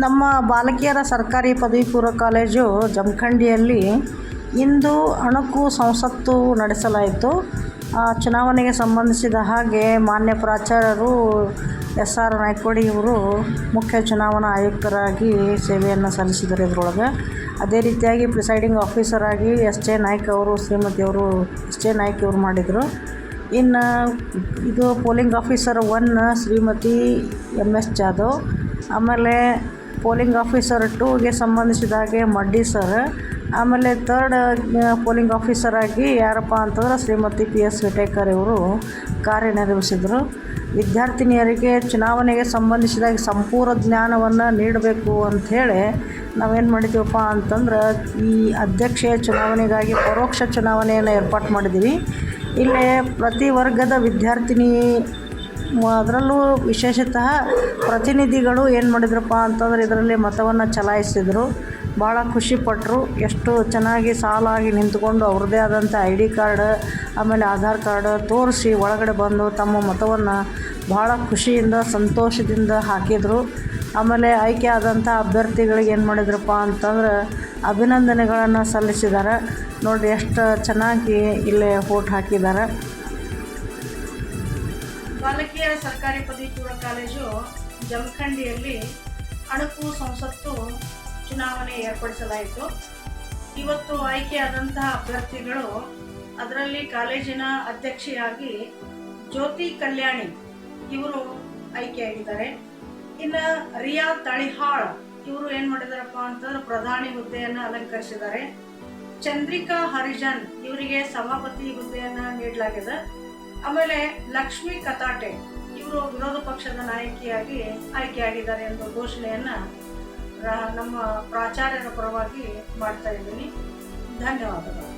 ನಮ್ಮ ಬಾಲಕಿಯರ ಸರ್ಕಾರಿ ಪದವಿ ಪೂರ್ವ ಕಾಲೇಜು ಜಮಖಂಡಿಯಲ್ಲಿ ಇಂದು ಅಣಕು ಸಂಸತ್ತು ನಡೆಸಲಾಯಿತು. ಚುನಾವಣೆಗೆ ಸಂಬಂಧಿಸಿದ ಹಾಗೆ ಮಾನ್ಯ ಪ್ರಾಚಾರ್ಯರು SR ನಾಯ್ಕೋಡಿ ಇವರು ಮುಖ್ಯ ಚುನಾವಣಾ ಆಯುಕ್ತರಾಗಿ ಸೇವೆಯನ್ನು ಸಲ್ಲಿಸಿದರು. ಇದರೊಳಗೆ ಅದೇ ರೀತಿಯಾಗಿ ಪ್ರಿಸೈಡಿಂಗ್ ಆಫೀಸರ್ ಆಗಿ SJ ನಾಯ್ಕ್ ಅವರು ಶ್ರೀಮತಿಯವರು SJ ನಾಯ್ಕ್ ಇವರು ಮಾಡಿದರು. ಇನ್ನು ಇದು polling officer 1 Shrimati MS Jadhav. ಆಮೇಲೆ ಪೋಲಿಂಗ್ ಆಫೀಸರ್ 2ಗೆ ಸಂಬಂಧಿಸಿದ ಹಾಗೆ ಮಡ್ಡಿ ಸರ್. ಆಮೇಲೆ 3rd ಪೋಲಿಂಗ್ ಆಫೀಸರ್ ಆಗಿ ಯಾರಪ್ಪ ಅಂತಂದ್ರೆ ಶ್ರೀಮತಿ PS ವಿಟೇಕರ್ ಇವರು ಕಾರ್ಯನಿರ್ವಹಿಸಿದರು. ವಿದ್ಯಾರ್ಥಿನಿಯರಿಗೆ ಚುನಾವಣೆಗೆ ಸಂಬಂಧಿಸಿದಾಗ ಸಂಪೂರ್ಣ ಜ್ಞಾನವನ್ನು ನೀಡಬೇಕು ಅಂಥೇಳಿ ನಾವೇನು ಮಾಡಿದ್ದೀವಪ್ಪ ಅಂತಂದ್ರೆ ಈ ಅಧ್ಯಕ್ಷೀಯ ಚುನಾವಣೆಗಾಗಿ ಪರೋಕ್ಷ ಚುನಾವಣೆಯನ್ನು ಏರ್ಪಾటు ಮಾಡಿದ್ದೀವಿ. ಇಲ್ಲೇ ಪ್ರತಿ ವರ್ಗದ ವಿದ್ಯಾರ್ಥಿನಿ ಅದರಲ್ಲೂ ವಿಶೇಷತಃ ಪ್ರತಿನಿಧಿಗಳು ಏನು ಮಾಡಿದ್ರಪ್ಪ ಅಂತಂದ್ರೆ ಇದರಲ್ಲಿ ಮತವನ್ನು ಚಲಾಯಿಸಿದರು. ಭಾಳ ಖುಷಿಪಟ್ಟರು. ಎಷ್ಟು ಚೆನ್ನಾಗಿ ಸಾಲಾಗಿ ನಿಂತುಕೊಂಡು ಅವ್ರದ್ದೇ ಆದಂಥ ID ಕಾರ್ಡ್ ಆಮೇಲೆ ಆಧಾರ್ ಕಾರ್ಡ್ ತೋರಿಸಿ ಒಳಗಡೆ ಬಂದು ತಮ್ಮ ಮತವನ್ನು ಭಾಳ ಖುಷಿಯಿಂದ ಸಂತೋಷದಿಂದ ಹಾಕಿದರು. ಆಮೇಲೆ ಆಯ್ಕೆ ಆದಂಥ ಅಭ್ಯರ್ಥಿಗಳಿಗೆ ಏನು ಮಾಡಿದ್ರಪ್ಪ ಅಂತಂದ್ರೆ ಅಭಿನಂದನೆಗಳನ್ನು ಸಲ್ಲಿಸಿದ್ದಾರೆ. ನೋಡಿರಿ ಎಷ್ಟು ಚೆನ್ನಾಗಿ ಇಲ್ಲೇ ವೋಟ್ ಹಾಕಿದ್ದಾರೆ. ಬಾಲಕಿಯರ ಸರ್ಕಾರಿ ಪದವಿ ಪೂರ್ವ ಕಾಲೇಜು ಜಮಖಂಡಿಯಲ್ಲಿ ಅಣಕು ಸಂಸತ್ತು ಚುನಾವಣೆ ಏರ್ಪಡಿಸಲಾಯಿತು. ಇವತ್ತು ಆಯ್ಕೆಯಾದಂತಹ ಅಭ್ಯರ್ಥಿಗಳು ಅದರಲ್ಲಿ ಕಾಲೇಜಿನ ಅಧ್ಯಕ್ಷೆಯಾಗಿ ಜ್ಯೋತಿ ಕಲ್ಯಾಣಿ ಇವರು ಆಯ್ಕೆಯಾಗಿದ್ದಾರೆ. ಇನ್ನು ರಿಯಾ ತಳಿಹಾಳ್ ಇವರು ಏನು ಮಾಡಿದಾರಪ್ಪ ಅಂತಂದ್ರೆ ಪ್ರಧಾನಿ ಹುದ್ದೆಯನ್ನು ಅಲಂಕರಿಸಿದ್ದಾರೆ. ಚಂದ್ರಿಕಾ ಹರಿಜನ್ ಇವರಿಗೆ ಸಭಾಪತಿ ಹುದ್ದೆಯನ್ನು ನೀಡಲಾಗಿದೆ. ಆಮೇಲೆ ಲಕ್ಷ್ಮೀ ಕತಾಟೆ ಇವರು ವಿರೋಧ ಪಕ್ಷದ ನಾಯಕಿಯಾಗಿ ಆಯ್ಕೆಯಾಗಿದ್ದಾರೆ ಎಂಬ ಘೋಷಣೆಯನ್ನು ನಮ್ಮ ಪ್ರಾಚಾರ್ಯರ ಪರವಾಗಿ ಮಾಡ್ತಾ ಇದ್ದೀನಿ. ಧನ್ಯವಾದಗಳು.